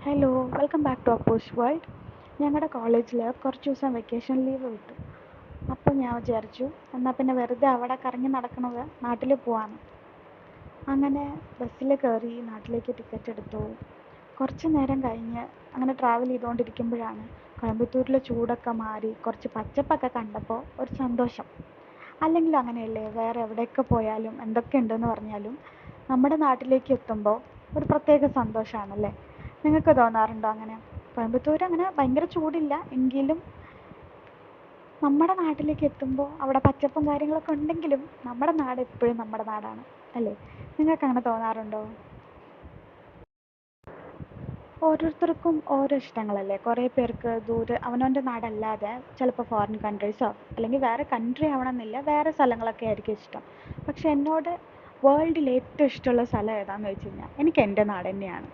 Hello, welcome back to Appo's world. ഞങ്ങളുടെ കോളേജിൽ കുറച്ച് ദിവസം വെക്കേഷൻ ലീവ് കിട്ടും. അപ്പോൾ ഞാൻ വിചാരിച്ചു എന്നാൽ പിന്നെ വെറുതെ അവിടെ കറങ്ങി നടക്കണത് നാട്ടിൽ പോവാന്ന്. അങ്ങനെ ബസ്സിൽ കയറി നാട്ടിലേക്ക് ടിക്കറ്റ് എടുത്തു. കുറച്ച് നേരം കഴിഞ്ഞ് അങ്ങനെ ട്രാവൽ ചെയ്തുകൊണ്ടിരിക്കുമ്പോഴാണ് കോയമ്പത്തൂരിലെ ചൂടൊക്കെ മാറി കുറച്ച് പച്ചപ്പൊക്കെ കണ്ടപ്പോൾ ഒരു സന്തോഷം. അല്ലെങ്കിലും അങ്ങനെയല്ലേ, വേറെ എവിടെയൊക്കെ പോയാലും എന്തൊക്കെ ഉണ്ടെന്ന് പറഞ്ഞാലും നമ്മുടെ നാട്ടിലേക്ക് എത്തുമ്പോൾ ഒരു പ്രത്യേക സന്തോഷമാണല്ലേ. നിങ്ങൾക്ക് തോന്നാറുണ്ടോ അങ്ങനെ? കോയമ്പത്തൂർ അങ്ങനെ ഭയങ്കര ചൂടില്ല എങ്കിലും നമ്മുടെ നാട്ടിലേക്ക് എത്തുമ്പോൾ അവിടെ പച്ചപ്പും കാര്യങ്ങളൊക്കെ ഉണ്ടെങ്കിലും നമ്മുടെ നാട് എപ്പോഴും നമ്മുടെ നാടാണ് അല്ലേ. നിങ്ങൾക്ക് അങ്ങനെ തോന്നാറുണ്ടോ? ഓരോരുത്തർക്കും ഓരോ ഇഷ്ടങ്ങളല്ലേ. കുറേ പേർക്ക് ദൂരെ അവനവൻ്റെ നാടല്ലാതെ ചിലപ്പോൾ ഫോറിൻ കൺട്രീസോ അല്ലെങ്കിൽ വേറെ കൺട്രി ആവണമെന്നില്ല, വേറെ സ്ഥലങ്ങളൊക്കെ ആയിരിക്കും ഇഷ്ടം. പക്ഷെ എന്നോട് വേൾഡിൽ ഏറ്റവും ഇഷ്ടമുള്ള സ്ഥലം ഏതാണെന്ന് വെച്ച് കഴിഞ്ഞാൽ എനിക്ക് എൻ്റെ നാട് തന്നെയാണ്.